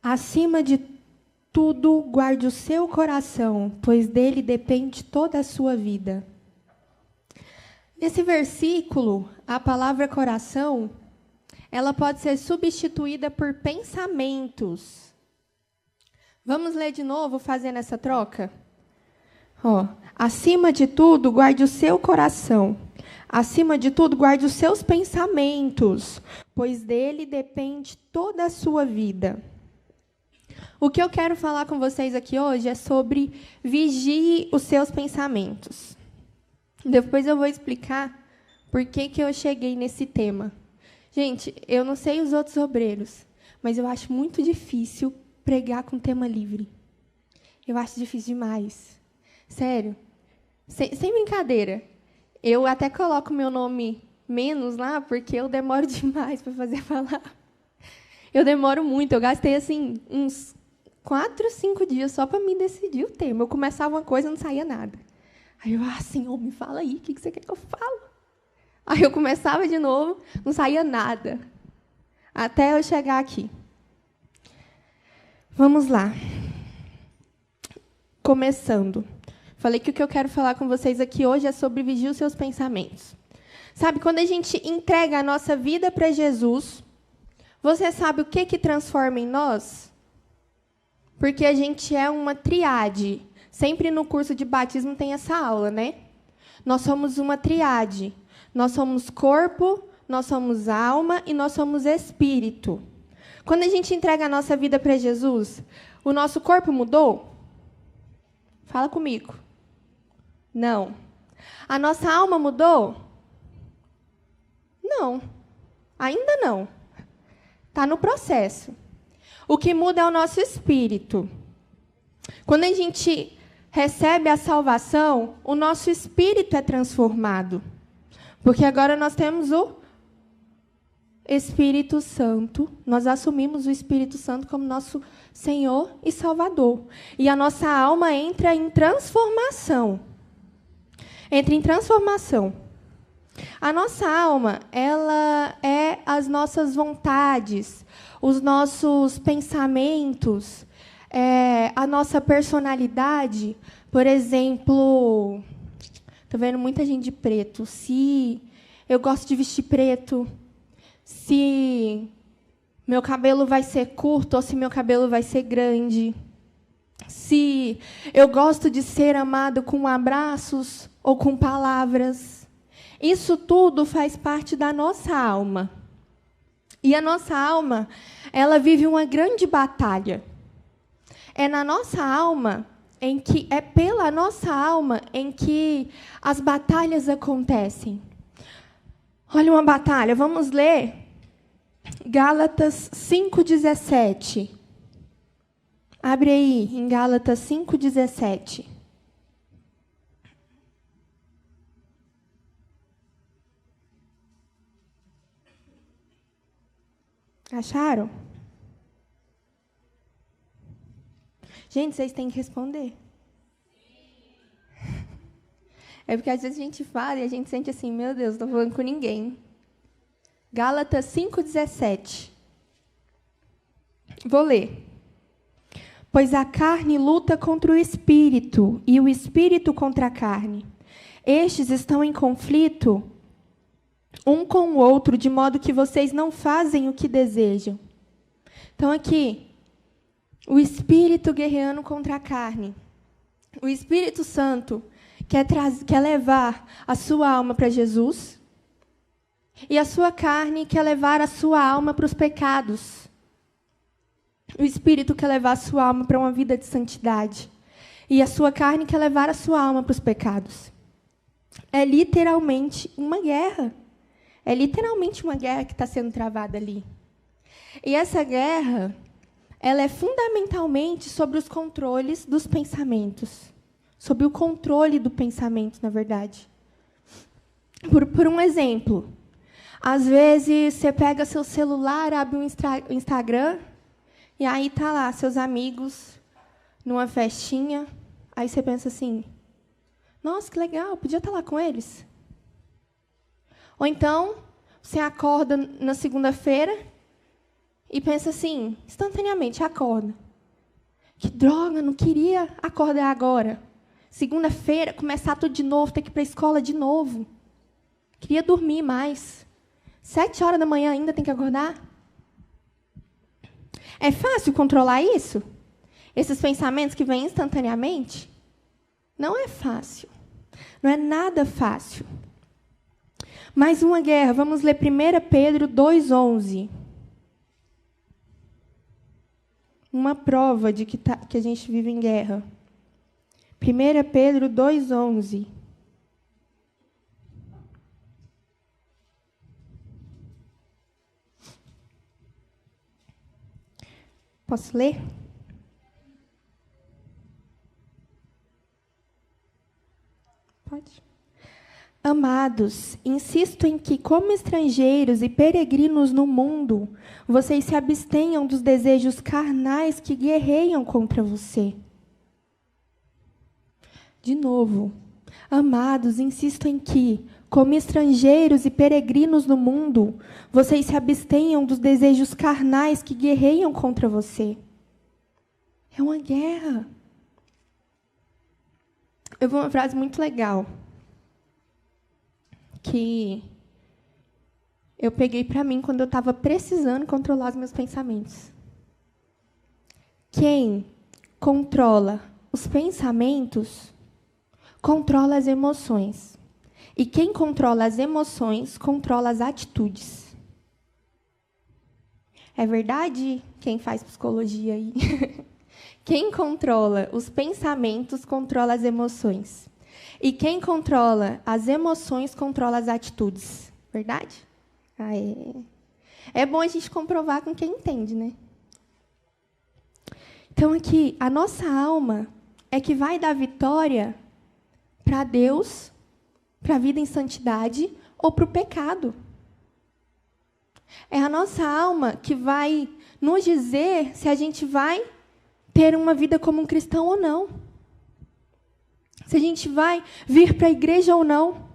Acima de tudo, guarde o seu coração, pois dele depende toda a sua vida. Nesse versículo, a palavra coração, ela pode ser substituída por pensamentos. Vamos ler de novo, fazendo essa troca? Acima de tudo, guarde o seu coração. Acima de tudo, guarde os seus pensamentos, pois dele depende toda a sua vida. O que eu quero falar com vocês aqui hoje é sobre vigie os seus pensamentos. Depois eu vou explicar por que eu cheguei nesse tema. Gente, eu não sei os outros obreiros, mas eu acho muito difícil pregar com tema livre. Eu acho difícil demais. Sério. Sem brincadeira. Eu até coloco meu nome menos lá, porque eu demoro demais para fazer a palavra. Eu demoro muito. Eu gastei assim uns 4, 5 dias só para me decidir o tema. Eu começava uma coisa e não saía nada. Aí eu, Senhor, me fala aí, o que você quer que eu fale? Aí eu começava de novo, não saía nada. Até eu chegar aqui. Vamos lá. Começando. Falei que o que eu quero falar com vocês aqui hoje é sobre vigiar os seus pensamentos. Sabe, quando a gente entrega a nossa vida para Jesus, você sabe o que transforma em nós? Porque a gente é uma triade. Sempre no curso de batismo tem essa aula, né? Nós somos uma triade. Nós somos corpo, nós somos alma e nós somos espírito. Quando a gente entrega a nossa vida para Jesus, o nosso corpo mudou? Fala comigo. Não. A nossa alma mudou? Não. Ainda não. Está no processo. O que muda é o nosso espírito. Quando a gente recebe a salvação, o nosso espírito é transformado. Porque agora nós temos o Espírito Santo. Nós assumimos o Espírito Santo como nosso Senhor e Salvador. E a nossa alma entra em transformação. Entra em transformação. A nossa alma, ela é as nossas vontades, os nossos pensamentos, a nossa personalidade. Por exemplo, estou vendo muita gente de preto. Se eu gosto de vestir preto, se meu cabelo vai ser curto ou se meu cabelo vai ser grande, se eu gosto de ser amado com abraços ou com palavras. Isso tudo faz parte da nossa alma. E a nossa alma, ela vive uma grande batalha. É na nossa alma pela nossa alma em que as batalhas acontecem. Olha uma batalha, vamos ler Gálatas 5:17. Abre aí, em Gálatas 5:17. Acharam? Gente, vocês têm que responder. É porque às vezes a gente fala e a gente sente assim, meu Deus, não estou falando com ninguém. Gálatas 5:17. Vou ler. Pois a carne luta contra o espírito, e o espírito contra a carne. Estes estão em conflito um com o outro, de modo que vocês não fazem o que desejam. Então, aqui, o espírito guerreando contra a carne. O Espírito Santo quer levar a sua alma para Jesus, e a sua carne quer levar a sua alma para os pecados. O Espírito quer levar a sua alma para uma vida de santidade. E a sua carne quer levar a sua alma para os pecados. É literalmente uma guerra. É literalmente uma guerra que está sendo travada ali. E essa guerra, ela é fundamentalmente sobre os controles dos pensamentos. Sobre o controle do pensamento, na verdade. Por um exemplo, às vezes você pega seu celular, abre um Instagram, e aí está lá, seus amigos, numa festinha. Aí você pensa assim, nossa, que legal, podia estar lá com eles. Ou então, você acorda na segunda-feira e pensa assim, instantaneamente, acorda. Que droga, não queria acordar agora. Segunda-feira, começar tudo de novo, ter que ir para a escola de novo. Queria dormir mais. 7 horas da manhã ainda tem que acordar? É fácil controlar isso? Esses pensamentos que vêm instantaneamente? Não é fácil. Não é nada fácil. Mais uma guerra. Vamos ler 1 Pedro 2,11. Uma prova de que a gente vive em guerra. 1 Pedro 2,11. Posso ler? Pode. Amados, insisto em que, como estrangeiros e peregrinos no mundo, vocês se abstenham dos desejos carnais que guerreiam contra você. De novo. Amados, insisto em que, como estrangeiros e peregrinos no mundo, vocês se abstenham dos desejos carnais que guerreiam contra você. É uma guerra. Eu vi uma frase muito legal que eu peguei para mim quando eu estava precisando controlar os meus pensamentos. Quem controla os pensamentos, controla as emoções. E quem controla as emoções, controla as atitudes. É verdade? Quem faz psicologia aí? Quem controla os pensamentos, controla as emoções. E quem controla as emoções, controla as atitudes. Verdade? É bom a gente comprovar com quem entende, né? Então, aqui, a nossa alma é que vai dar vitória para Deus, para a vida em santidade ou para o pecado. É a nossa alma que vai nos dizer se a gente vai ter uma vida como um cristão ou não. Se a gente vai vir para a igreja ou não.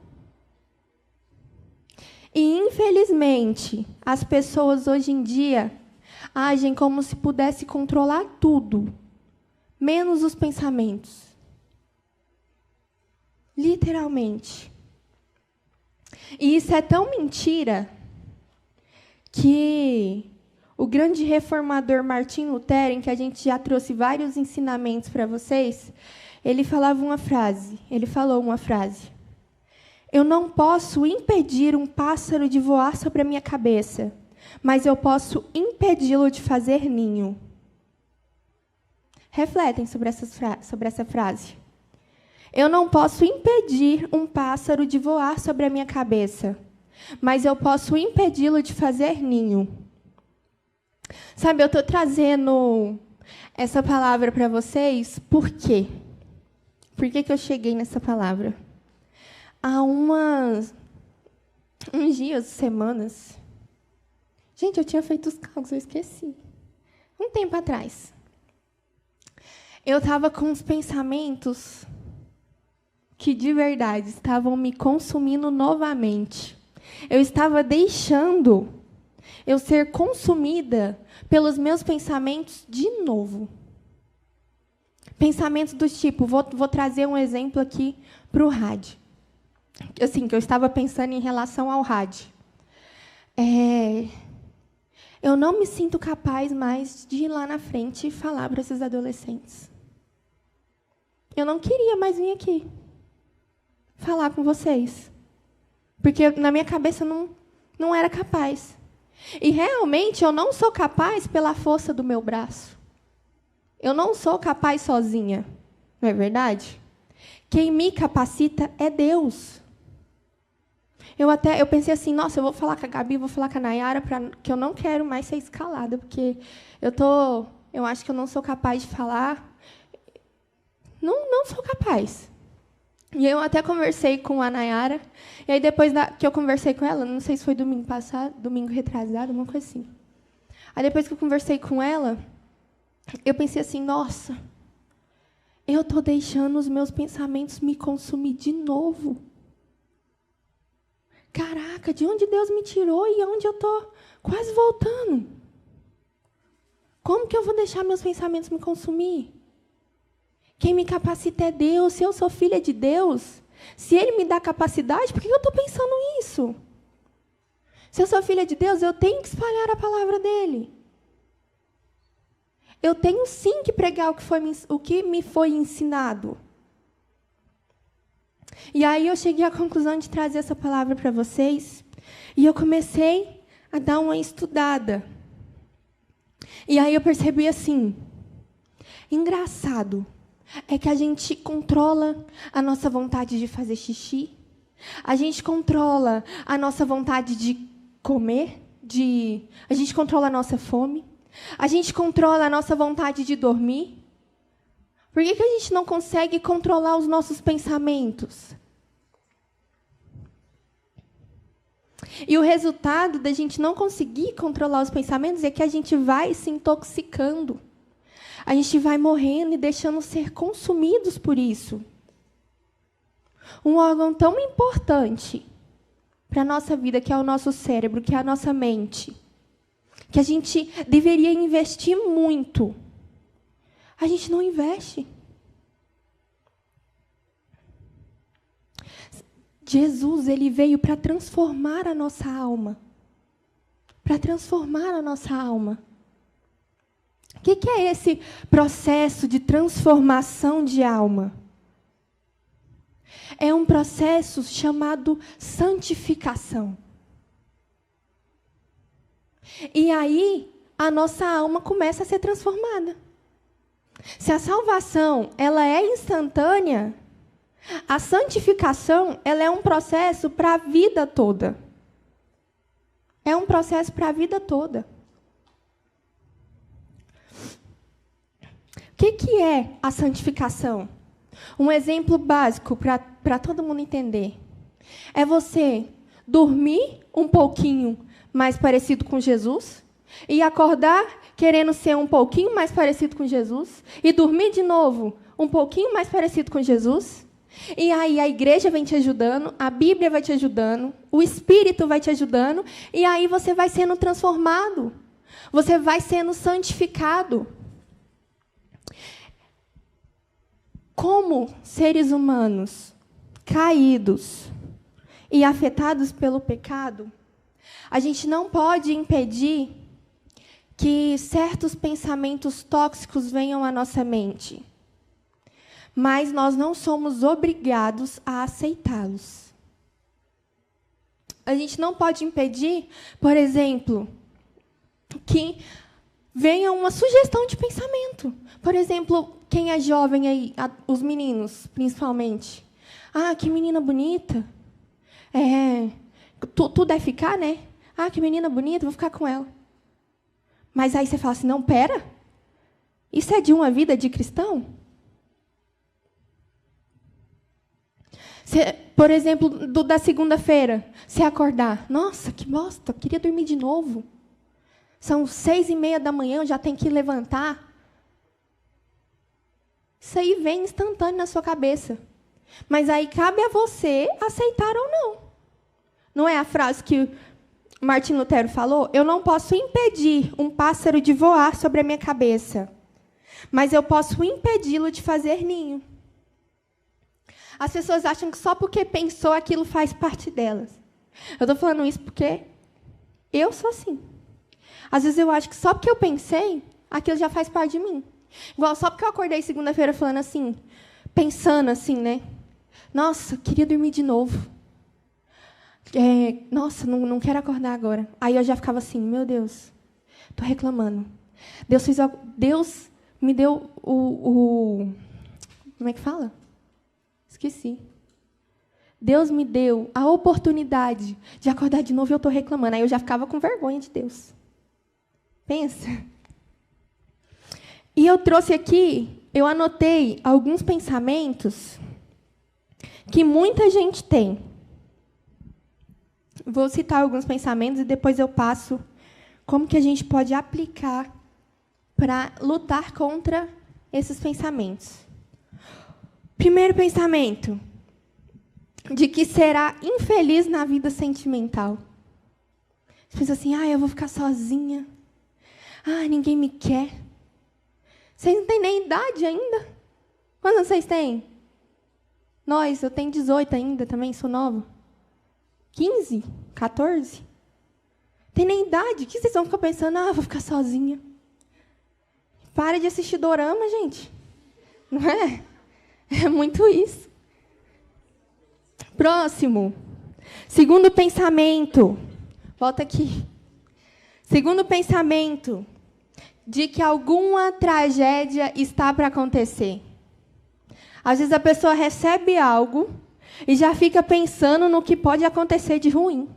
E, infelizmente, as pessoas hoje em dia agem como se pudesse controlar tudo, menos os pensamentos. Literalmente. E isso é tão mentira que o grande reformador Martim Lutero, em que a gente já trouxe vários ensinamentos para vocês, ele falou uma frase. Eu não posso impedir um pássaro de voar sobre a minha cabeça, mas eu posso impedi-lo de fazer ninho. Refletem sobre essa frase. Eu não posso impedir um pássaro de voar sobre a minha cabeça, mas eu posso impedi-lo de fazer ninho. Sabe, eu estou trazendo essa palavra para vocês, por quê? Por que eu cheguei nessa palavra? Há uns dias, semanas... Gente, eu tinha feito os cálculos, eu esqueci. Um tempo atrás. Eu estava com uns pensamentos que, de verdade, estavam me consumindo novamente. Eu estava deixando eu ser consumida pelos meus pensamentos de novo. Pensamentos do tipo, vou trazer um exemplo aqui para o rádio. Assim, que eu estava pensando em relação ao rádio. Eu não me sinto capaz mais de ir lá na frente e falar para esses adolescentes. Eu não queria mais vir aqui falar com vocês. Porque na minha cabeça não era capaz. E realmente eu não sou capaz pela força do meu braço. Eu não sou capaz sozinha. Não é verdade? Quem me capacita é Deus. Eu pensei assim, nossa, eu vou falar com a Gabi, vou falar com a Nayara, que eu não quero mais ser escalada, porque eu acho que eu não sou capaz de falar. Não sou capaz. E eu até conversei com a Nayara, e aí depois que eu conversei com ela, não sei se foi domingo passado, domingo retrasado, uma coisa assim. Aí depois que eu conversei com ela, eu pensei assim, nossa, eu estou deixando os meus pensamentos me consumir de novo. Caraca, de onde Deus me tirou e onde eu estou quase voltando. Como que eu vou deixar meus pensamentos me consumir? Quem me capacita é Deus. Se eu sou filha de Deus, se Ele me dá capacidade, por que eu estou pensando isso? Se eu sou filha de Deus, eu tenho que espalhar a palavra dEle. Eu tenho sim que pregar o que me foi ensinado. E aí eu cheguei à conclusão de trazer essa palavra para vocês. E eu comecei a dar uma estudada. E aí eu percebi assim, engraçado, é que a gente controla a nossa vontade de fazer xixi, a gente controla a nossa vontade de comer, a gente controla a nossa fome, a gente controla a nossa vontade de dormir. Por que a gente não consegue controlar os nossos pensamentos? E o resultado da gente não conseguir controlar os pensamentos é que a gente vai se intoxicando. A gente vai morrendo e deixando ser consumidos por isso. Um órgão tão importante para a nossa vida, que é o nosso cérebro, que é a nossa mente, que a gente deveria investir muito, a gente não investe. Jesus, ele veio para transformar a nossa alma. Para transformar a nossa alma. O que é esse processo de transformação de alma? É um processo chamado santificação. E aí, a nossa alma começa a ser transformada. Se a salvação ela é instantânea, a santificação ela é um processo para a vida toda. É um processo para a vida toda. O que é a santificação? Um exemplo básico para todo mundo entender. É você dormir um pouquinho mais parecido com Jesus e acordar querendo ser um pouquinho mais parecido com Jesus e dormir de novo um pouquinho mais parecido com Jesus. E aí a igreja vem te ajudando, a Bíblia vai te ajudando, o Espírito vai te ajudando, e aí você vai sendo transformado, você vai sendo santificado. Como seres humanos caídos e afetados pelo pecado, a gente não pode impedir que certos pensamentos tóxicos venham à nossa mente. Mas nós não somos obrigados a aceitá-los. A gente não pode impedir, por exemplo, que venha uma sugestão de pensamento. Por exemplo, quem é jovem aí, os meninos, principalmente. Ah, que menina bonita. Tu deve ficar, né? Ah, que menina bonita, vou ficar com ela. Mas aí você fala assim, não, pera. Isso é de uma vida de cristão? Por exemplo, da segunda-feira, você acordar. Nossa, que bosta, queria dormir de novo. São 6:30 da manhã, eu já tenho que levantar. Isso aí vem instantâneo na sua cabeça. Mas aí cabe a você aceitar ou não. Não é a frase que Martim Lutero falou? Eu não posso impedir um pássaro de voar sobre a minha cabeça, mas eu posso impedi-lo de fazer ninho. As pessoas acham que só porque pensou aquilo faz parte delas. Eu estou falando isso porque eu sou assim. Às vezes eu acho que só porque eu pensei, aquilo já faz parte de mim. Igual só porque eu acordei segunda-feira falando assim, pensando assim, né? Nossa, queria dormir de novo. Nossa, não quero acordar agora. Aí eu já ficava assim, meu Deus, estou reclamando. Deus me deu como é que fala? Esqueci. Deus me deu a oportunidade de acordar de novo e eu estou reclamando. Aí eu já ficava com vergonha de Deus. Pensa. E eu trouxe aqui, eu anotei alguns pensamentos que muita gente tem. Vou citar alguns pensamentos e depois eu passo como que a gente pode aplicar para lutar contra esses pensamentos. Primeiro pensamento, de que será infeliz na vida sentimental. Você pensa assim, eu vou ficar sozinha. Ah, ninguém me quer. Vocês não têm nem idade ainda. Quantos anos vocês têm? Eu tenho 18 ainda também, sou nova. 15? 14? Tem nem idade. O que vocês vão ficar pensando? Ah, vou ficar sozinha. Para de assistir dorama, gente. Não é? É muito isso. Próximo. Segundo pensamento. Volta aqui. Segundo pensamento de que alguma tragédia está para acontecer. Às vezes a pessoa recebe algo e já fica pensando no que pode acontecer de ruim.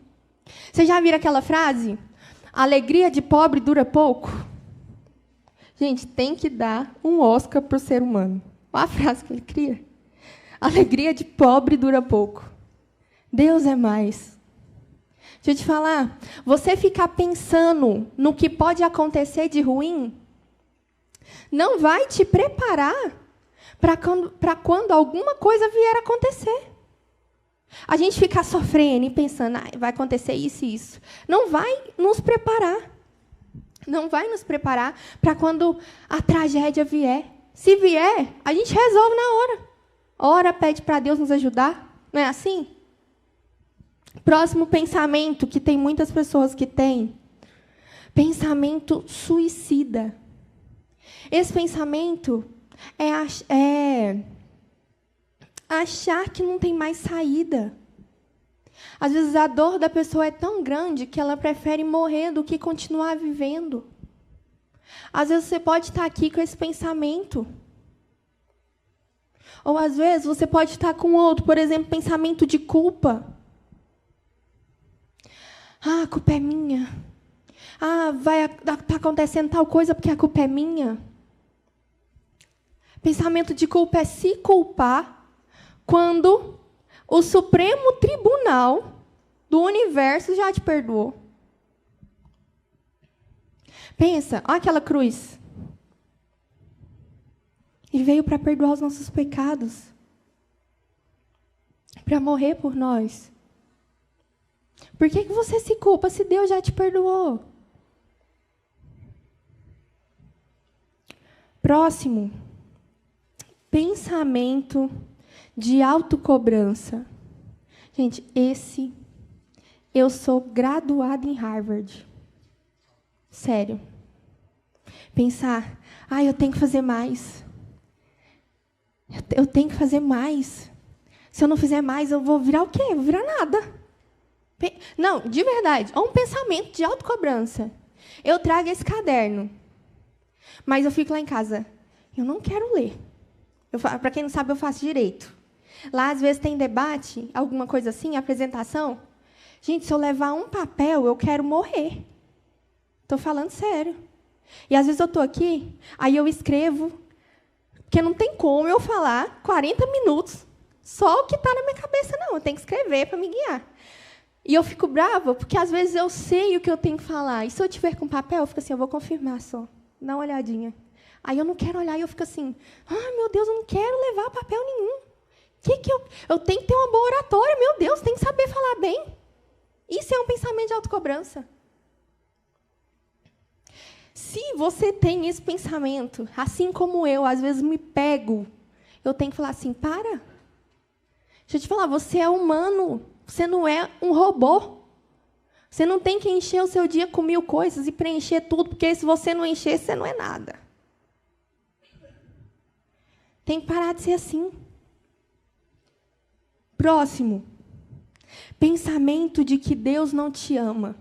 Vocês já viram aquela frase? A alegria de pobre dura pouco. Gente, tem que dar um Oscar para o ser humano. Olha a frase que ele cria. A alegria de pobre dura pouco. Deus é mais. Deixa eu te falar, você ficar pensando no que pode acontecer de ruim, não vai te preparar para quando alguma coisa vier a acontecer. A gente ficar sofrendo e pensando, vai acontecer isso e isso. Não vai nos preparar. Não vai nos preparar para quando a tragédia vier. Se vier, a gente resolve na hora. Ora, pede para Deus nos ajudar. Não é assim? Próximo pensamento, que tem muitas pessoas que têm. Pensamento suicida. Esse pensamento é achar que não tem mais saída. Às vezes a dor da pessoa é tão grande que ela prefere morrer do que continuar vivendo. Às vezes você pode estar aqui com esse pensamento. Ou às vezes você pode estar com outro, por exemplo, pensamento de culpa. Ah, a culpa é minha. Ah, tá acontecendo tal coisa porque a culpa é minha. Pensamento de culpa é se culpar quando o Supremo Tribunal do Universo já te perdoou. Pensa, olha aquela cruz. Ele veio para perdoar os nossos pecados. Para morrer por nós. Por que você se culpa se Deus já te perdoou? Próximo. Pensamento de autocobrança. Gente, eu sou graduada em Harvard. Sério. Pensar, eu tenho que fazer mais. Eu tenho que fazer mais. Se eu não fizer mais, eu vou virar o quê? Eu vou virar nada. Não, de verdade, é um pensamento de autocobrança. Eu trago esse caderno, mas eu fico lá em casa. Eu não quero ler. Para quem não sabe, eu faço direito. Lá, às vezes, tem debate, alguma coisa assim, apresentação. Gente, se eu levar um papel, eu quero morrer. Estou falando sério. E, às vezes, eu estou aqui, aí eu escrevo, porque não tem como eu falar 40 minutos só o que está na minha cabeça, não. Eu tenho que escrever para me guiar. E eu fico brava, porque, às vezes, eu sei o que eu tenho que falar. E, se eu tiver com papel, eu fico assim, eu vou confirmar só. Dá uma olhadinha. Aí eu não quero olhar e eu fico assim, meu Deus, eu não quero levar papel nenhum. Eu tenho que ter uma boa oratória, meu Deus, tem que saber falar bem. Isso é um pensamento de autocobrança. Se você tem esse pensamento, assim como eu, às vezes me pego, eu tenho que falar assim, para. Deixa eu te falar, você é humano, você não é um robô. Você não tem que encher o seu dia com 1000 coisas e preencher tudo, porque se você não encher, você não é nada. Tem que parar de ser assim. Próximo. Pensamento de que Deus não te ama.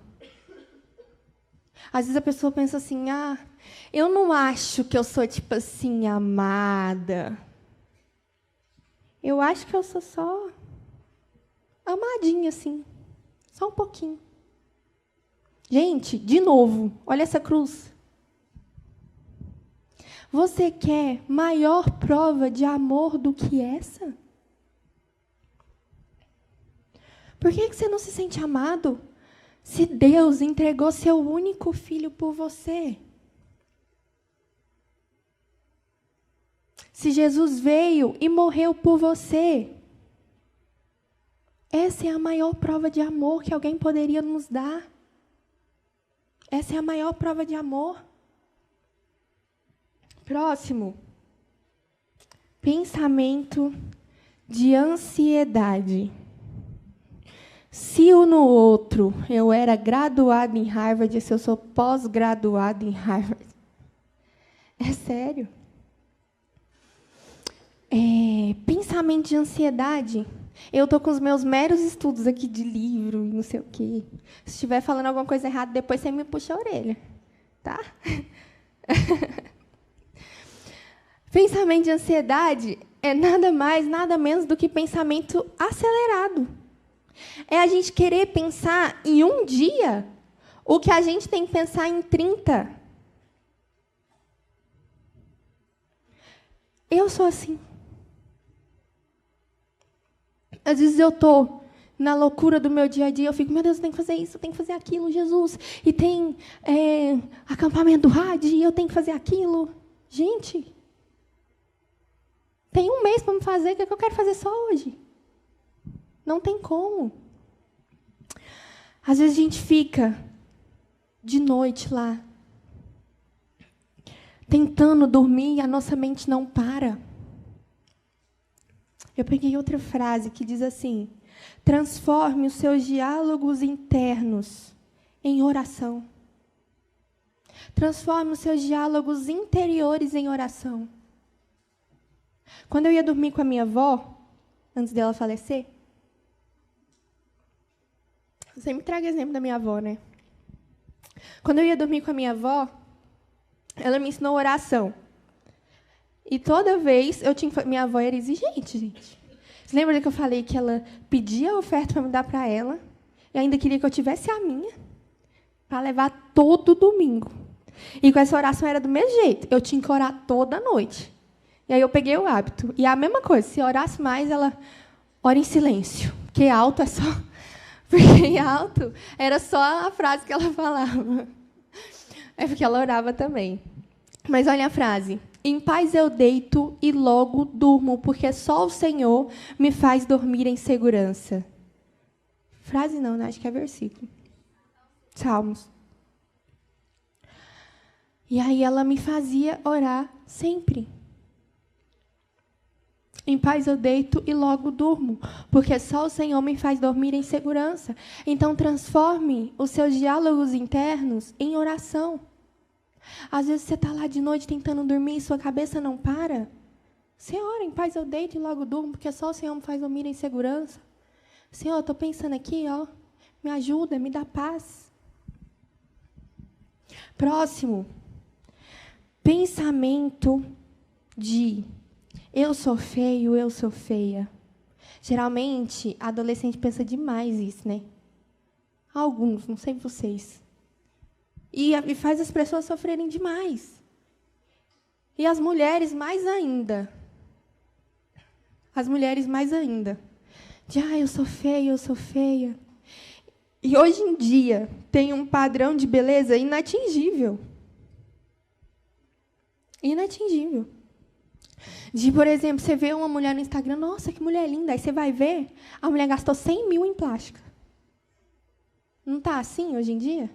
Às vezes a pessoa pensa assim, eu não acho que eu sou, tipo assim, amada. Eu acho que eu sou só amadinha, assim. Só um pouquinho. Gente, de novo, olha essa cruz. Você quer maior prova de amor do que essa? Por que você não se sente amado se Deus entregou seu único filho por você? Se Jesus veio e morreu por você? Essa é a maior prova de amor que alguém poderia nos dar. Essa é a maior prova de amor. Próximo. Pensamento de ansiedade. Se o no outro eu era graduado em Harvard, esse eu sou pós-graduado em Harvard. É sério. Pensamento de ansiedade. Eu estou com os meus meros estudos aqui de livro e não sei o quê. Se estiver falando alguma coisa errada, depois você me puxa a orelha. Tá? Pensamento de ansiedade é nada mais, nada menos do que pensamento acelerado. É a gente querer pensar em um dia o que a gente tem que pensar em 30. Eu sou assim. Às vezes eu estou na loucura do meu dia a dia, eu fico, meu Deus, eu tenho que fazer isso, eu tenho que fazer aquilo, Jesus. E tem acampamento do rádio, e eu tenho que fazer aquilo. Gente, tem um mês para me fazer, o que eu quero fazer só hoje? Não tem como. Às vezes a gente fica de noite lá, tentando dormir e a nossa mente não para. Eu peguei outra frase que diz assim: transforme os seus diálogos internos em oração. Transforme os seus diálogos interiores em oração. Quando eu ia dormir com a minha avó, antes dela falecer, eu sempre trago exemplo da minha avó, né? Quando eu ia dormir com a minha avó, ela me ensinou oração. E toda vez eu tinha... Minha avó era exigente, gente. Você lembra que eu falei que ela pedia a oferta para me dar para ela? E ainda queria que eu tivesse a minha, para levar todo domingo. E com essa oração era do mesmo jeito. Eu tinha que orar toda noite. E aí eu peguei o hábito. E a mesma coisa, se orasse mais, ela ora em silêncio. Porque alto é só... Porque alto era só a frase que ela falava. É porque ela orava também. Mas olha a frase. Em paz eu deito e logo durmo, porque só o Senhor me faz dormir em segurança. Frase não, né? Acho que é versículo. Salmos. E aí ela me fazia orar sempre. Em paz eu deito e logo durmo, porque só o Senhor me faz dormir em segurança. Então, transforme os seus diálogos internos em oração. Às vezes você está lá de noite tentando dormir e sua cabeça não para. Você ora, em paz eu deito e logo durmo, porque só o Senhor me faz dormir em segurança. Senhor, eu estou pensando aqui, me ajuda, me dá paz. Próximo. Pensamento de... eu sou feio, eu sou feia. Geralmente, adolescente pensa demais isso, né? Alguns, não sei vocês. E faz as pessoas sofrerem demais. E as mulheres mais ainda. As mulheres mais ainda. De, eu sou feia, eu sou feia. E hoje em dia, tem um padrão de beleza inatingível. Inatingível. De, por exemplo, você vê uma mulher no Instagram, nossa, que mulher linda. Aí você vai ver, a mulher gastou 100 mil em plástica. Não está assim hoje em dia?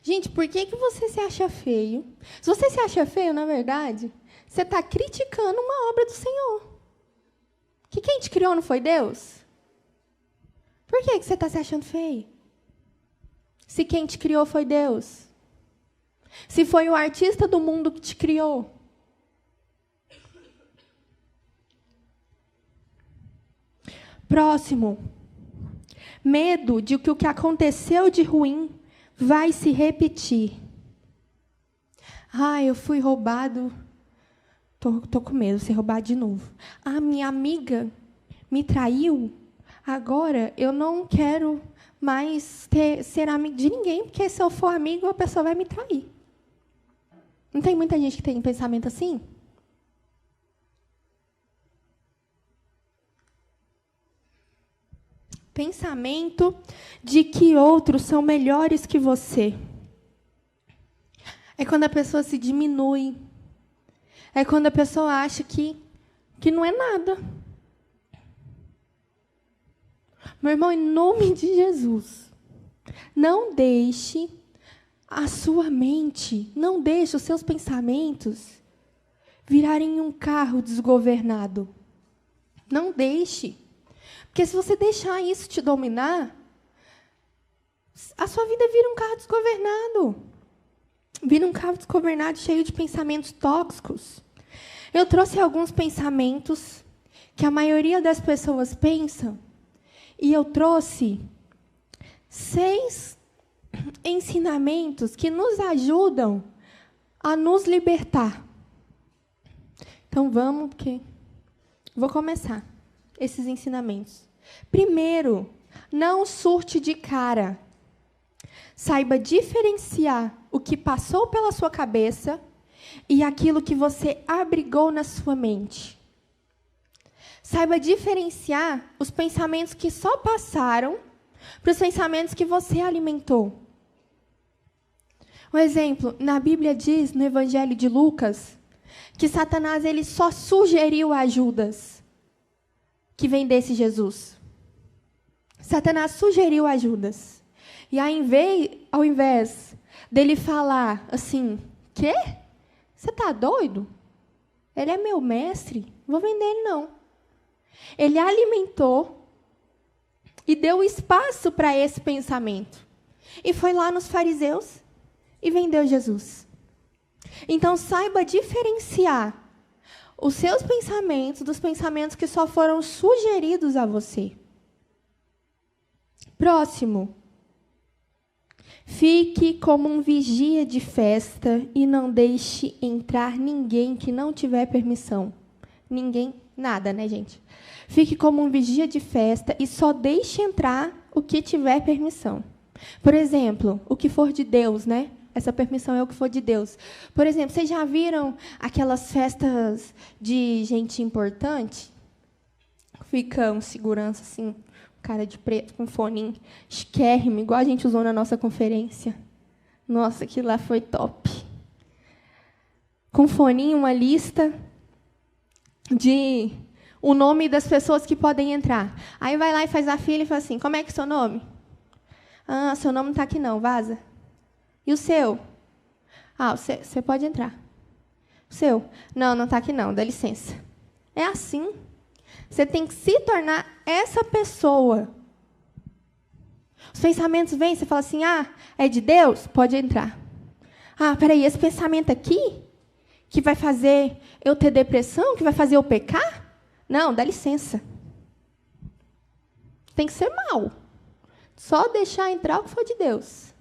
Gente, por que você se acha feio? Se você se acha feio, na verdade, você está criticando uma obra do Senhor. Que quem te criou não foi Deus? Por que você está se achando feio? Se quem te criou foi Deus? Se foi o artista do mundo que te criou? Próximo. Medo de que o que aconteceu de ruim vai se repetir. Eu fui roubado. Tô com medo de ser roubado de novo. Minha amiga me traiu. Agora eu não quero mais ser amigo de ninguém, porque se eu for amigo, a pessoa vai me trair. Não tem muita gente que tem pensamento assim? Pensamento de que outros são melhores que você. É quando a pessoa se diminui. É quando a pessoa acha que não é nada. Meu irmão, em nome de Jesus, não deixe a sua mente, não deixe os seus pensamentos virarem um carro desgovernado. Não deixe. Porque se você deixar isso te dominar, a sua vida vira um carro desgovernado. Vira um carro desgovernado cheio de pensamentos tóxicos. Eu trouxe alguns pensamentos que a maioria das pessoas pensam, e eu trouxe 6 ensinamentos que nos ajudam a nos libertar. Então vamos, porque vou começar esses ensinamentos. Primeiro, não surte de cara. Saiba diferenciar o que passou pela sua cabeça e aquilo que você abrigou na sua mente. Saiba diferenciar os pensamentos que só passaram para os pensamentos que você alimentou. Um exemplo, na Bíblia diz, no Evangelho de Lucas, que Satanás ele só sugeriu a Judas que vendesse Jesus. Satanás sugeriu a Judas. E ao invés dele falar assim, quê? Você está doido? Ele é meu mestre, não vou vender ele não. Ele alimentou e deu espaço para esse pensamento. E foi lá nos fariseus e vendeu Jesus. Então, saiba diferenciar os seus pensamentos dos pensamentos que só foram sugeridos a você. Próximo. Fique como um vigia de festa e não deixe entrar ninguém que não tiver permissão. Ninguém, nada, né, gente? Fique como um vigia de festa e só deixe entrar o que tiver permissão. Por exemplo, o que for de Deus, né? Essa permissão é o que for de Deus. Por exemplo, vocês já viram aquelas festas de gente importante? Fica um segurança assim, cara de preto, com foninho, esquérrimo, igual a gente usou na nossa conferência. Nossa, aquilo lá foi top. Com foninho, uma lista de o nome das pessoas que podem entrar. Aí vai lá e faz a fila e fala assim, como é que é o seu nome? Ah, seu nome não está aqui não, vaza. E o seu? Ah, você pode entrar. O seu? Não, não está aqui não, dá licença. É assim. Você tem que se tornar essa pessoa. Os pensamentos vêm, você fala assim, ah, é de Deus? Pode entrar. Ah, peraí, esse pensamento aqui, que vai fazer eu ter depressão, que vai fazer eu pecar? Não, dá licença. Tem que ser mal. Só deixar entrar o que for de Deus.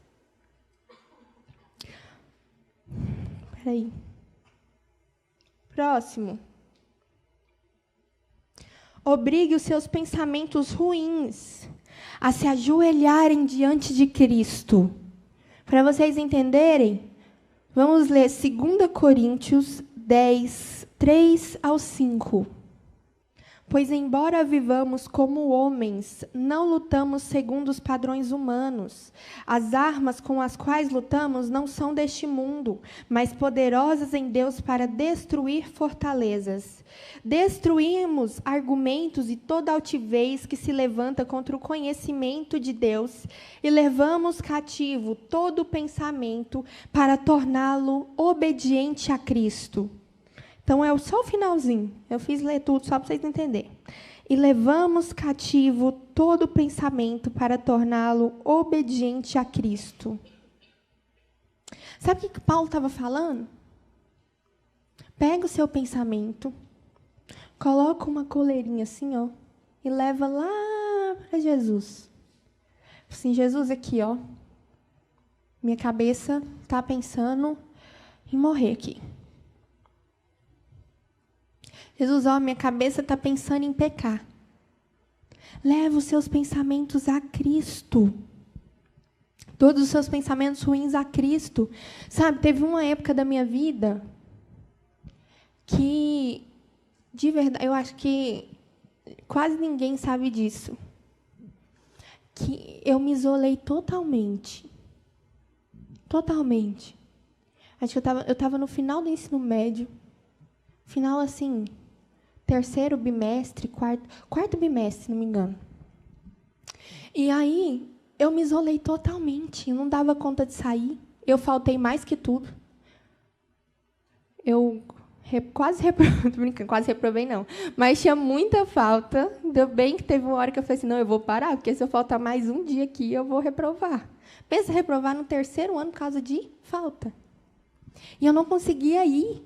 Peraí. Próximo. Obrigue os seus pensamentos ruins a se ajoelharem diante de Cristo. Para vocês entenderem, vamos ler 2 Coríntios 10, 3 ao 5. Pois, embora vivamos como homens, não lutamos segundo os padrões humanos. As armas com as quais lutamos não são deste mundo, mas poderosas em Deus para destruir fortalezas. Destruímos argumentos e toda altivez que se levanta contra o conhecimento de Deus e levamos cativo todo pensamento para torná-lo obediente a Cristo. Então, é só o finalzinho. Eu fiz ler tudo só para vocês entenderem. E levamos cativo todo pensamento para torná-lo obediente a Cristo. Sabe o que Paulo estava falando? Pega o seu pensamento, coloca uma coleirinha assim, ó, e leva lá para Jesus. Assim, Jesus, aqui, ó. Minha cabeça está pensando em morrer aqui. Jesus, ó, minha cabeça está pensando em pecar. Leva os seus pensamentos a Cristo. Todos os seus pensamentos ruins a Cristo. Sabe, teve uma época da minha vida que, de verdade, eu acho que quase ninguém sabe disso. Que eu me isolei totalmente. Totalmente. Acho que eu estava no final do ensino médio. Final, assim, terceiro bimestre, quarto bimestre, se não me engano. E aí, eu me isolei totalmente. Eu não dava conta de sair. Eu faltei mais que tudo. Eu quase reprovei, não. Mas tinha muita falta. Ainda bem que teve uma hora que eu falei assim, não, eu vou parar, porque se eu faltar mais um dia aqui, eu vou reprovar. Pensa reprovar no 3º ano por causa de falta. E eu não conseguia ir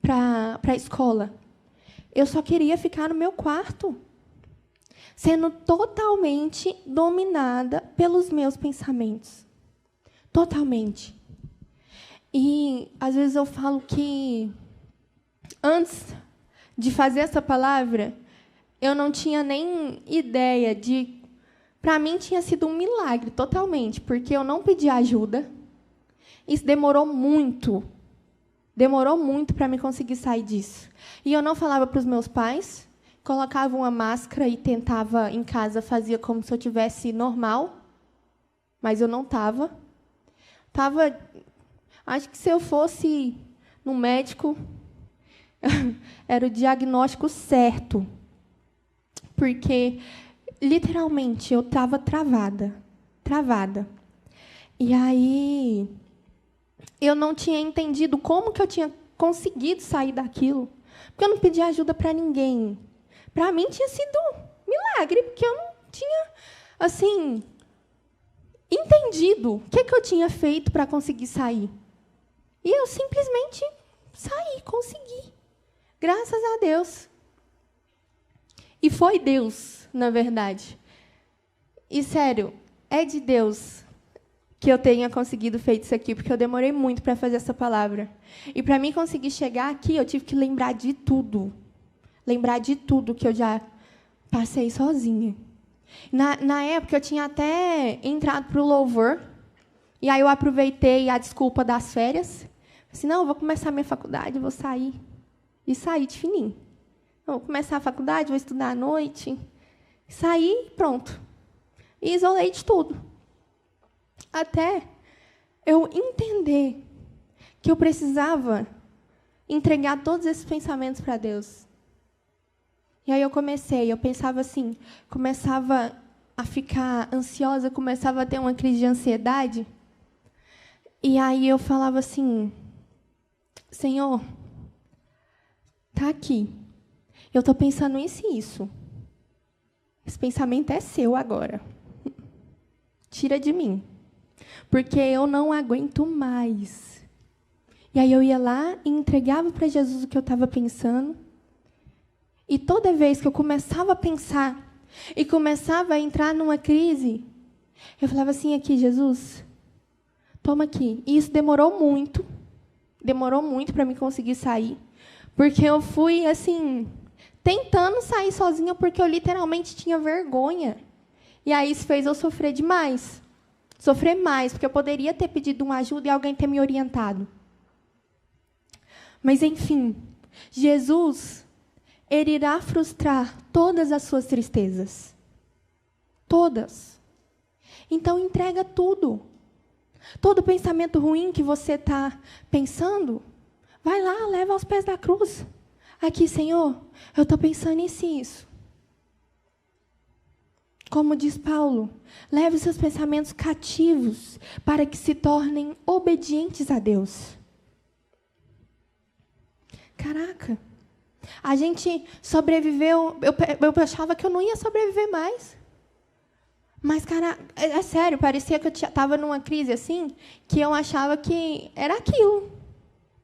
para a escola. Eu só queria ficar no meu quarto, sendo totalmente dominada pelos meus pensamentos. Totalmente. E, às vezes, eu falo que, antes de fazer essa palavra, eu não tinha nem ideia de... Para mim, tinha sido um milagre, totalmente, porque eu não pedi ajuda. Isso demorou muito para me conseguir sair disso. E eu não falava para os meus pais, colocava uma máscara e tentava, em casa, fazia como se eu tivesse normal, mas eu não estava. Acho que se eu fosse no médico, era o diagnóstico certo. Porque, literalmente, eu estava travada. E aí, eu não tinha entendido como que eu tinha conseguido sair daquilo. Porque eu não pedi ajuda para ninguém. Para mim, tinha sido um milagre, porque eu não tinha, assim, entendido o que eu tinha feito para conseguir sair. E eu simplesmente saí, consegui. Graças a Deus. E foi Deus, na verdade. E, sério, é de Deus que eu tenha conseguido feito isso aqui, porque eu demorei muito para fazer essa palavra. E, para mim conseguir chegar aqui, eu tive que lembrar de tudo. Lembrar de tudo que eu já passei sozinha. Na época, eu tinha até entrado para o louvor, e aí eu aproveitei a desculpa das férias. Assim, não, eu vou começar a minha faculdade, vou sair. E saí de fininho. Vou começar a faculdade, vou estudar à noite. Saí, pronto. E isolei de tudo. Até eu entender que eu precisava entregar todos esses pensamentos para Deus. E aí eu pensava assim, começava a ficar ansiosa, começava a ter uma crise de ansiedade. E aí eu falava assim, Senhor, está aqui. Eu estou pensando isso e isso. Esse pensamento é seu agora. Tira de mim. Porque eu não aguento mais. E aí eu ia lá e entregava para Jesus o que eu estava pensando. E toda vez que eu começava a pensar e começava a entrar numa crise, eu falava assim, aqui, Jesus, toma aqui. E isso demorou muito para me conseguir sair. Porque eu fui, assim, tentando sair sozinha porque eu literalmente tinha vergonha. E aí isso fez eu sofrer demais. Sofrer mais, porque eu poderia ter pedido uma ajuda e alguém ter me orientado. Mas, enfim, Jesus, ele irá frustrar todas as suas tristezas. Todas. Então, entrega tudo. Todo pensamento ruim que você está pensando, vai lá, leva aos pés da cruz. Aqui, Senhor, eu estou pensando nisso. Como diz Paulo, leve os seus pensamentos cativos para que se tornem obedientes a Deus. Caraca, a gente sobreviveu, eu achava que eu não ia sobreviver mais. Mas, cara, é sério, parecia que eu estava numa crise assim, que eu achava que era aquilo.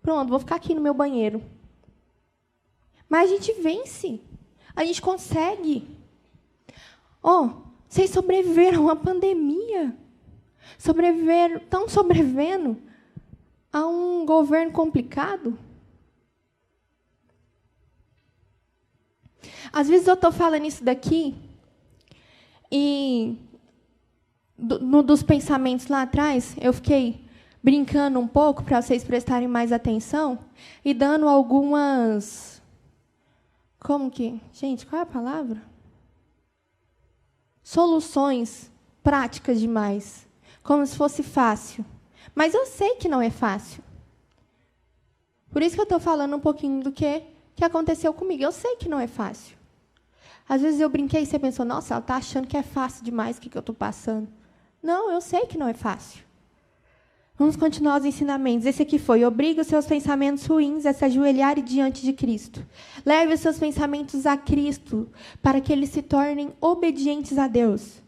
Pronto, vou ficar aqui no meu banheiro. Mas a gente vence, a gente consegue. Vocês sobreviveram à pandemia. Estão sobrevivendo a um governo complicado. Às vezes eu estou falando isso daqui e dos pensamentos lá atrás, eu fiquei brincando um pouco para vocês prestarem mais atenção e dando algumas... Gente, qual é a palavra? Soluções práticas demais, como se fosse fácil. Mas eu sei que não é fácil. Por isso que eu estou falando um pouquinho do que aconteceu comigo. Eu sei que não é fácil. Às vezes eu brinquei e você pensou, nossa, ela está achando que é fácil demais o que eu estou passando. Não, eu sei que não é fácil. Vamos continuar os ensinamentos. Esse aqui foi: obrigue os seus pensamentos ruins a se ajoelharem diante de Cristo. Leve os seus pensamentos a Cristo, para que eles se tornem obedientes a Deus.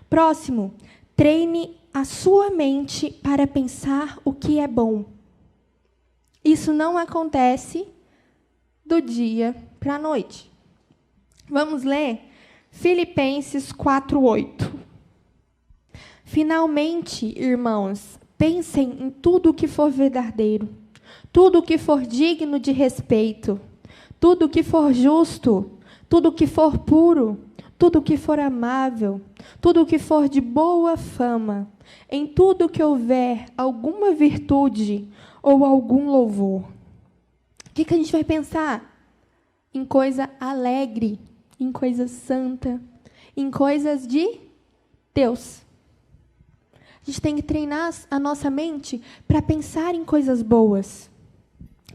Próximo: treine a sua mente para pensar o que é bom. Isso não acontece do dia para a noite. Vamos ler Filipenses 4:8. Finalmente, irmãos, pensem em tudo o que for verdadeiro, tudo o que for digno de respeito, tudo o que for justo, tudo o que for puro, tudo o que for amável, tudo o que for de boa fama, em tudo o que houver alguma virtude ou algum louvor. O que a gente vai pensar? Em coisa alegre, em coisa santa, em coisas de Deus. A gente tem que treinar a nossa mente para pensar em coisas boas,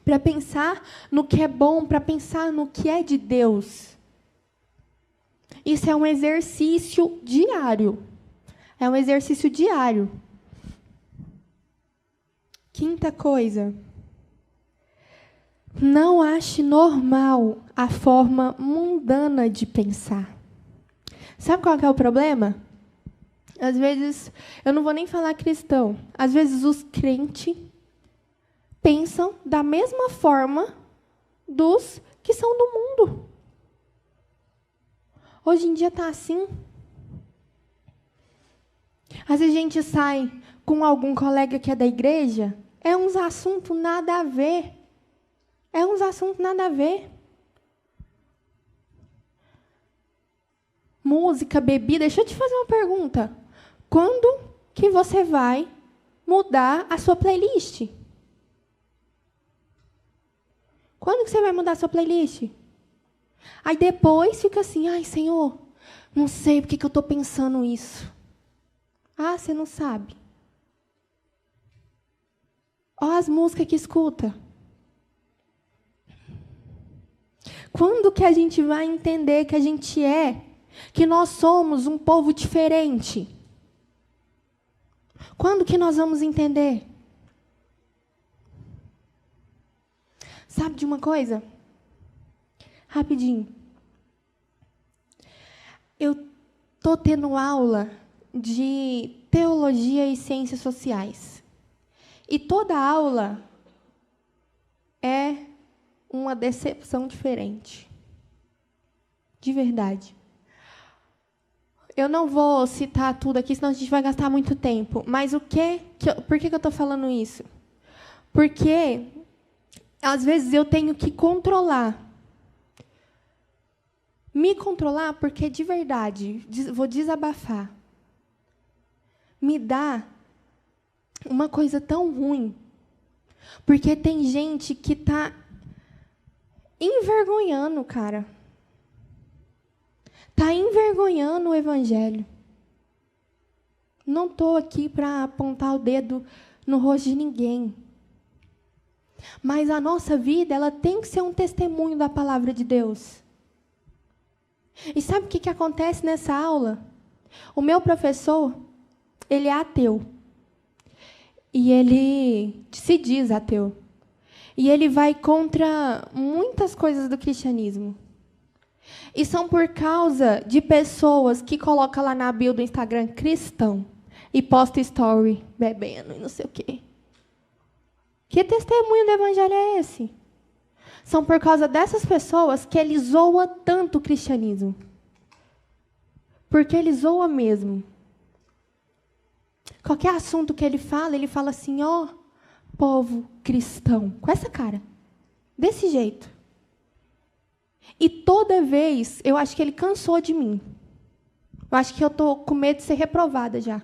para pensar no que é bom, para pensar no que é de Deus. Isso é um exercício diário. É um exercício diário. Quinta coisa: não ache normal a forma mundana de pensar. Sabe qual que é o problema? Às vezes, eu não vou nem falar cristão, às vezes os crentes pensam da mesma forma dos que são do mundo. Hoje em dia está assim. Às vezes a gente sai com algum colega que é da igreja, é uns assuntos nada a ver. É uns assuntos nada a ver. Música, bebida. Deixa eu te fazer uma pergunta. Quando que você vai mudar a sua playlist? Quando que você vai mudar a sua playlist? Aí depois fica assim: ai, Senhor, não sei porque que eu estou pensando isso. Ah, você não sabe. Olha as músicas que escuta. Quando que a gente vai entender que a gente que nós somos um povo diferente? Quando que nós vamos entender? Sabe de uma coisa? Rapidinho. Eu estou tendo aula de teologia e ciências sociais. E toda aula é uma decepção diferente. De verdade. Eu não vou citar tudo aqui, senão a gente vai gastar muito tempo. Mas por que eu estou falando isso? Porque, às vezes, eu tenho que controlar. Me controlar porque, de verdade, vou desabafar. Me dá uma coisa tão ruim. Porque tem gente que está envergonhando, cara. Está envergonhando o Evangelho. Não estou aqui para apontar o dedo no rosto de ninguém. Mas a nossa vida, ela tem que ser um testemunho da palavra de Deus. E sabe o que acontece nessa aula? O meu professor, ele é ateu. E ele se diz ateu. E ele vai contra muitas coisas do cristianismo. E são por causa de pessoas que colocam lá na bio do Instagram cristão e posta story bebendo e não sei o quê. Que testemunho do Evangelho é esse? São por causa dessas pessoas que ele zoa tanto o cristianismo. Porque ele zoa mesmo. Qualquer assunto que ele fala assim: ó, povo cristão. Com essa cara. Desse jeito. E toda vez, eu acho que ele cansou de mim. Eu acho que eu estou com medo de ser reprovada já.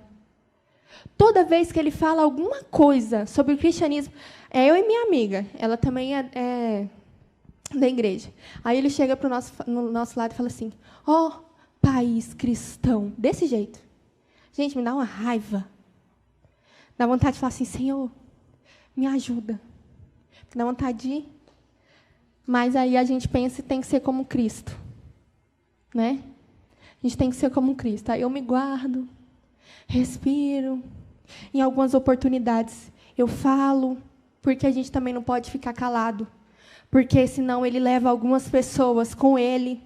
Toda vez que ele fala alguma coisa sobre o cristianismo, eu e minha amiga, ela também é da igreja. Aí ele chega no nosso lado e fala assim: ó, país cristão. Desse jeito. Gente, me dá uma raiva. Dá vontade de falar assim: Senhor, me ajuda. Dá vontade de... Mas aí a gente pensa e tem que ser como Cristo. Né? A gente tem que ser como Cristo. Aí eu me guardo, respiro, Em algumas oportunidades, eu falo, porque a gente também não pode ficar calado, porque senão ele leva algumas pessoas com ele.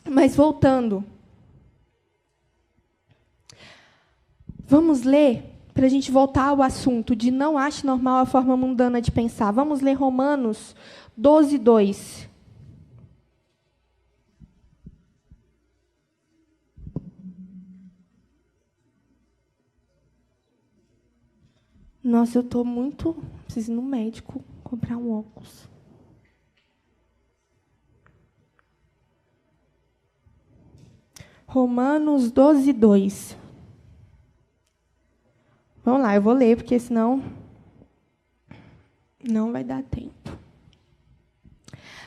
Mas voltando, vamos ler, para a gente voltar ao assunto de não ache normal a forma mundana de pensar. Vamos ler Romanos 12, 2. Nossa, eu estou muito... Preciso ir no médico comprar um óculos. Romanos 12, 2. Vamos lá, eu vou ler, porque senão não vai dar tempo.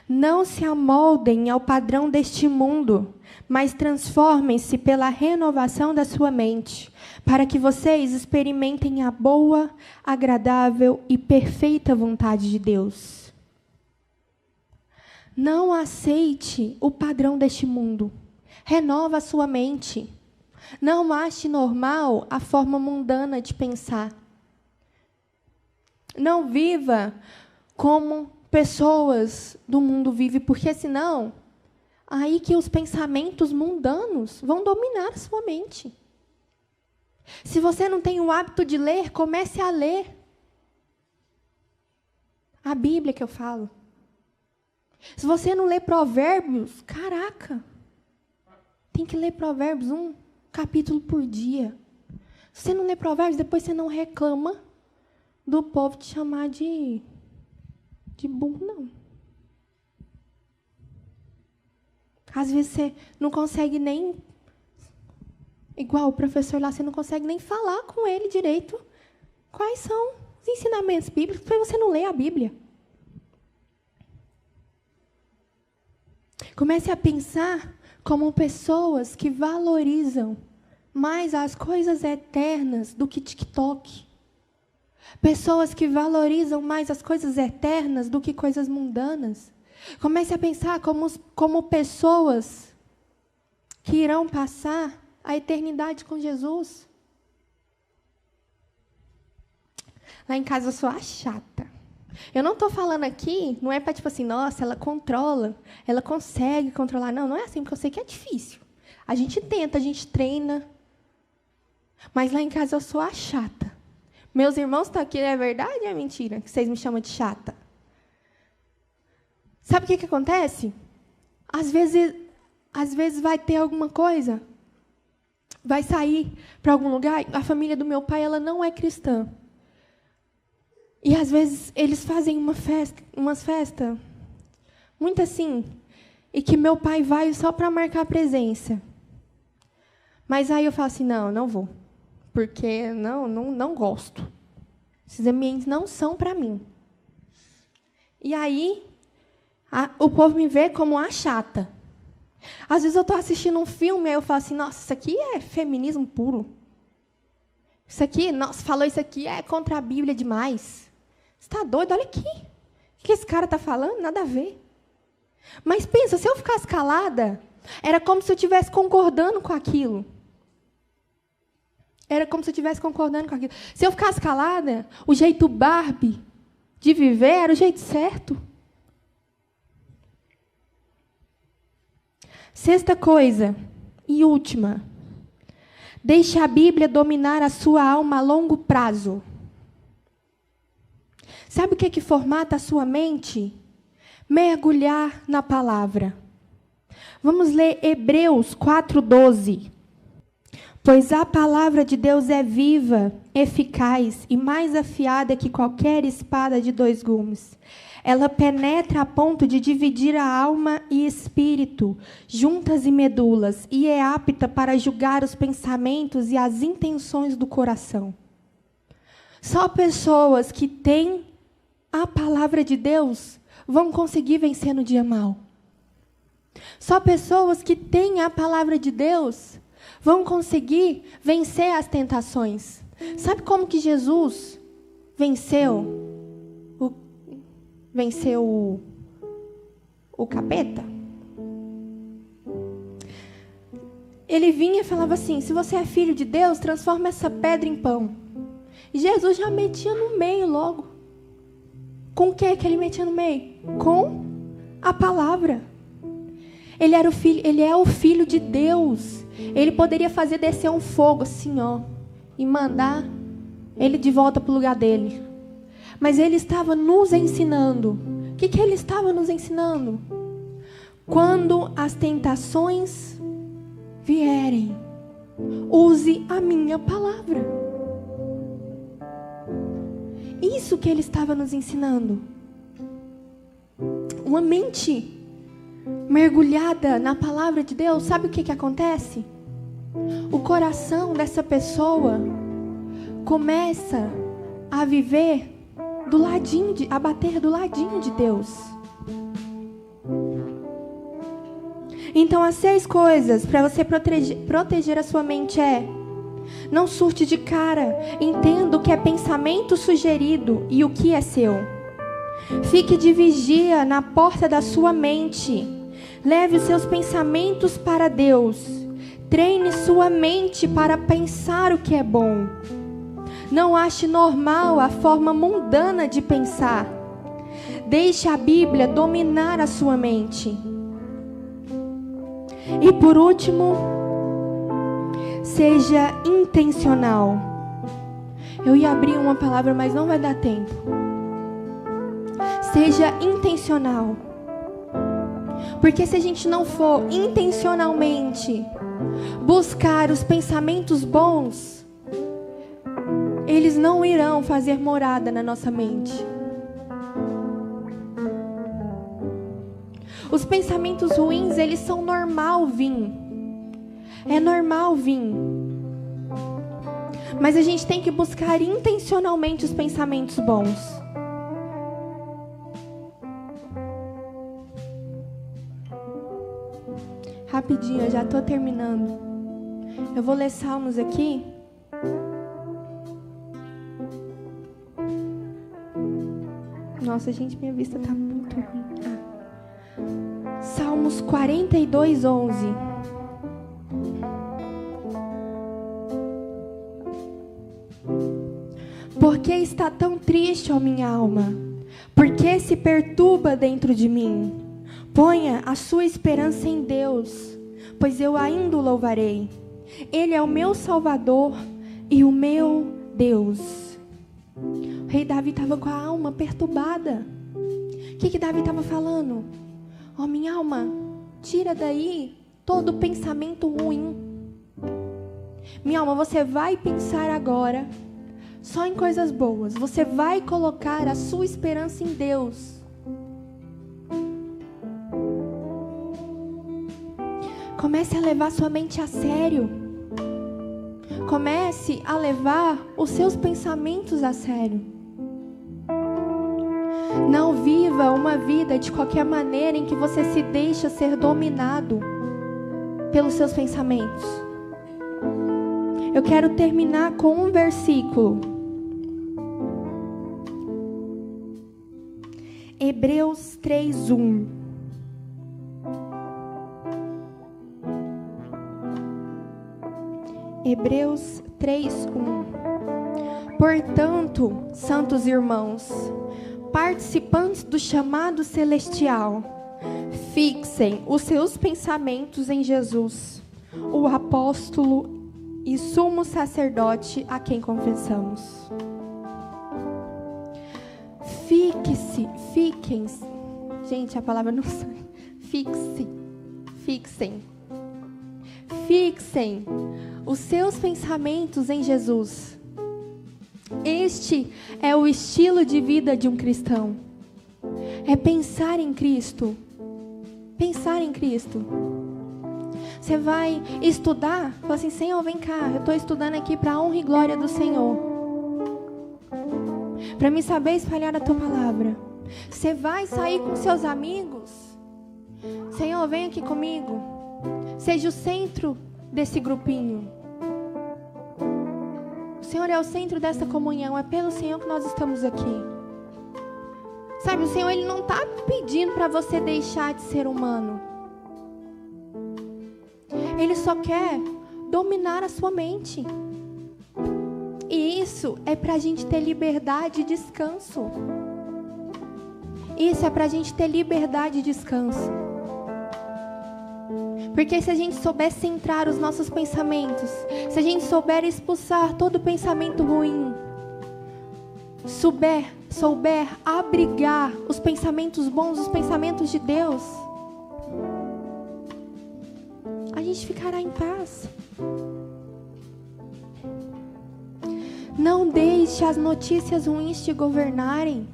Não se amoldem ao padrão deste mundo, mas transformem-se pela renovação da sua mente, para que vocês experimentem a boa, agradável e perfeita vontade de Deus. Não aceite o padrão deste mundo. Renova a sua mente. Não ache normal a forma mundana de pensar. Não viva como pessoas do mundo vivem, porque senão, aí que os pensamentos mundanos vão dominar a sua mente. Se você não tem o hábito de ler, comece a ler. A Bíblia que eu falo. Se você não lê Provérbios, caraca, tem que ler Provérbios 1 capítulo por dia. Se você não lê Provérbios, depois você não reclama do povo te chamar de burro, não. Às vezes você não consegue nem... Igual o professor lá, você não consegue nem falar com ele direito quais são os ensinamentos bíblicos, porque você não lê a Bíblia. Comece a pensar como pessoas que valorizam mais as coisas eternas do que TikTok. Pessoas que valorizam mais as coisas eternas do que coisas mundanas. Comece a pensar como pessoas que irão passar a eternidade com Jesus. Lá em casa eu sou a chata. Eu não estou falando aqui, não é para tipo assim, nossa, ela controla, ela consegue controlar. Não, não é assim, porque eu sei que é difícil. A gente tenta, a gente treina. Mas lá em casa eu sou a chata. Meus irmãos estão aqui, é verdade ou é mentira que vocês me chamam de chata? Sabe o que acontece? Às vezes vai ter alguma coisa, vai sair para algum lugar, a família do meu pai ela não é cristã. E às vezes eles fazem umas festas, muito assim, e que meu pai vai só para marcar presença. Mas aí eu falo assim, não vou, porque não gosto. Esses ambientes não são para mim. E aí, o povo me vê como a chata. Às vezes eu estou assistindo um filme, aí eu falo assim, nossa, isso aqui é feminismo puro. Isso aqui, nossa, falou isso aqui, é contra a Bíblia demais. Você está doido? Olha aqui. O que esse cara está falando? Nada a ver. Mas pensa, se eu ficasse calada, era como se eu estivesse concordando com aquilo. Era como se eu estivesse concordando com aquilo. Se eu ficasse calada, o jeito Barbie de viver era o jeito certo. Sexta coisa, e última. Deixe a Bíblia dominar a sua alma a longo prazo. Sabe o que formata a sua mente? Mergulhar na palavra. Vamos ler Hebreus 4:12. Pois a palavra de Deus é viva, eficaz e mais afiada que qualquer espada de 2 gumes. Ela penetra a ponto de dividir a alma e espírito, juntas e medulas, e é apta para julgar os pensamentos e as intenções do coração. Só pessoas que têm a palavra de Deus vão conseguir vencer no dia mau. Só pessoas que têm a palavra de Deus vão conseguir vencer as tentações. Sabe como que Jesus venceu o capeta? ele vinha e falava assim: se você é filho de Deus, transforma essa pedra em pão. E Jesus já metia no meio logo. Com o que ele metia no meio? Com a palavra. Ele é o filho de Deus. Ele poderia fazer descer um fogo assim, ó, e mandar ele de volta para o lugar dele. Mas ele estava nos ensinando. O que ele estava nos ensinando? Quando as tentações vierem, use a minha palavra. Isso que ele estava nos ensinando. Uma mente mergulhada na palavra de Deus, sabe o que acontece? O coração dessa pessoa começa a viver a bater do ladinho de Deus. Então, as 6 coisas para você proteger a sua mente é: não surte de cara, entenda o que é pensamento sugerido e o que é seu. Fique de vigia na porta da sua mente. Leve os seus pensamentos para Deus. Treine sua mente para pensar o que é bom. Não ache normal a forma mundana de pensar. Deixe a Bíblia dominar a sua mente. E por último, seja intencional. Eu ia abrir uma palavra, mas não vai dar tempo. Seja intencional. Porque se a gente não for intencionalmente buscar os pensamentos bons, eles não irão fazer morada na nossa mente. Os pensamentos ruins, eles são normal vir. É normal vir. Mas a gente tem que buscar intencionalmente os pensamentos bons. Rapidinho, eu já estou terminando. Eu vou ler Salmos aqui. Nossa, gente, minha vista está muito ruim. Salmos 42, 11. Por que está tão triste, ó minha alma? Por que se perturba dentro de mim? Ponha a sua esperança em Deus, pois eu ainda o louvarei. Ele é o meu Salvador e o meu Deus. O rei Davi estava com a alma perturbada. O que Davi estava falando? Ó, minha alma, tira daí todo pensamento ruim. Minha alma, você vai pensar agora só em coisas boas. Você vai colocar a sua esperança em Deus. Comece a levar sua mente a sério. Comece a levar os seus pensamentos a sério. Não viva uma vida de qualquer maneira em que você se deixa ser dominado pelos seus pensamentos. Eu quero terminar com um versículo. Hebreus 3:1. Hebreus 3:1. Portanto, santos irmãos, participantes do chamado celestial, fixem os seus pensamentos em Jesus, o apóstolo e sumo sacerdote a quem confessamos. Fiquem, gente, a palavra não sai. Fixem os seus pensamentos em Jesus. Este é o estilo de vida de um cristão. É pensar em Cristo. Pensar em Cristo. Você vai estudar, fala assim: Senhor, vem cá, eu estou estudando aqui para a honra e glória do Senhor, para me saber espalhar a Tua palavra. Você vai sair com seus amigos, Senhor, vem aqui comigo, seja o centro desse grupinho. O Senhor é o centro dessa comunhão, é pelo Senhor que nós estamos aqui. Sabe, o Senhor, Ele não está pedindo para você deixar de ser humano. Ele só quer dominar a sua mente. E isso é para a gente ter liberdade e descanso. Isso é para a gente ter liberdade e descanso. Porque se a gente souber centrar os nossos pensamentos, se a gente souber expulsar todo pensamento ruim, souber abrigar os pensamentos bons, os pensamentos de Deus, a gente ficará em paz. Não deixe as notícias ruins te governarem.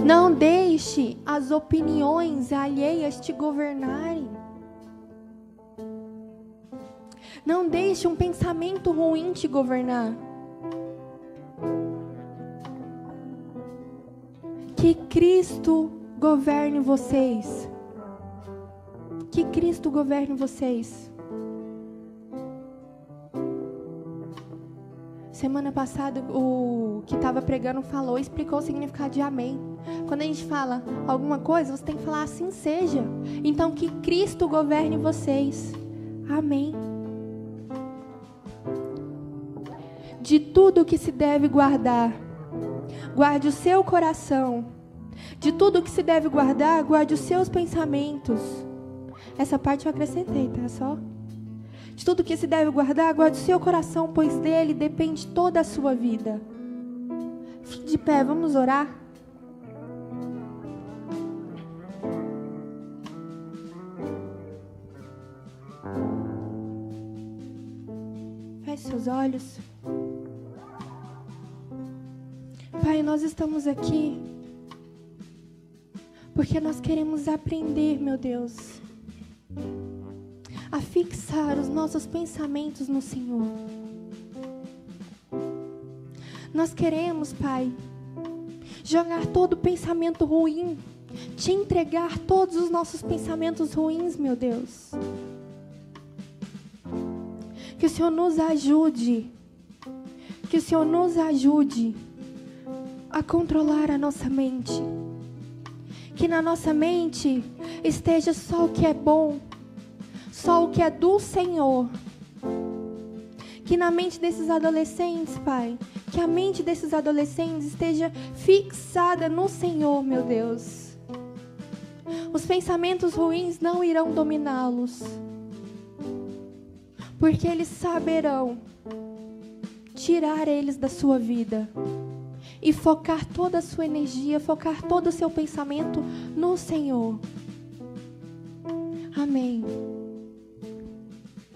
Não deixe as opiniões alheias te governarem. Não deixe um pensamento ruim te governar. Que Cristo governe vocês. Que Cristo governe vocês. Semana passada, o que estava pregando explicou o significado de amém. Quando a gente fala alguma coisa, você tem que falar assim seja. Então, que Cristo governe vocês. Amém. De tudo que se deve guardar, guarde o seu coração. De tudo que se deve guardar, guarde os seus pensamentos. Essa parte eu acrescentei, tá? Só. De tudo que se deve guardar, guarde o seu coração, pois dele depende toda a sua vida. Fique de pé, vamos orar? Feche seus olhos. Pai, nós estamos aqui porque nós queremos aprender, meu Deus, a fixar os nossos pensamentos no Senhor. Nós queremos, Pai, jogar todo pensamento ruim, te entregar todos os nossos pensamentos ruins, meu Deus. Que o Senhor nos ajude, que o Senhor nos ajude a controlar a nossa mente. Que na nossa mente esteja só o que é bom, só o que é do Senhor. Que na mente desses adolescentes, Pai, que a mente desses adolescentes esteja fixada no Senhor, meu Deus. Os pensamentos ruins não irão dominá-los, porque eles saberão tirar eles da sua vida e focar toda a sua energia, focar todo o seu pensamento no Senhor. Amém.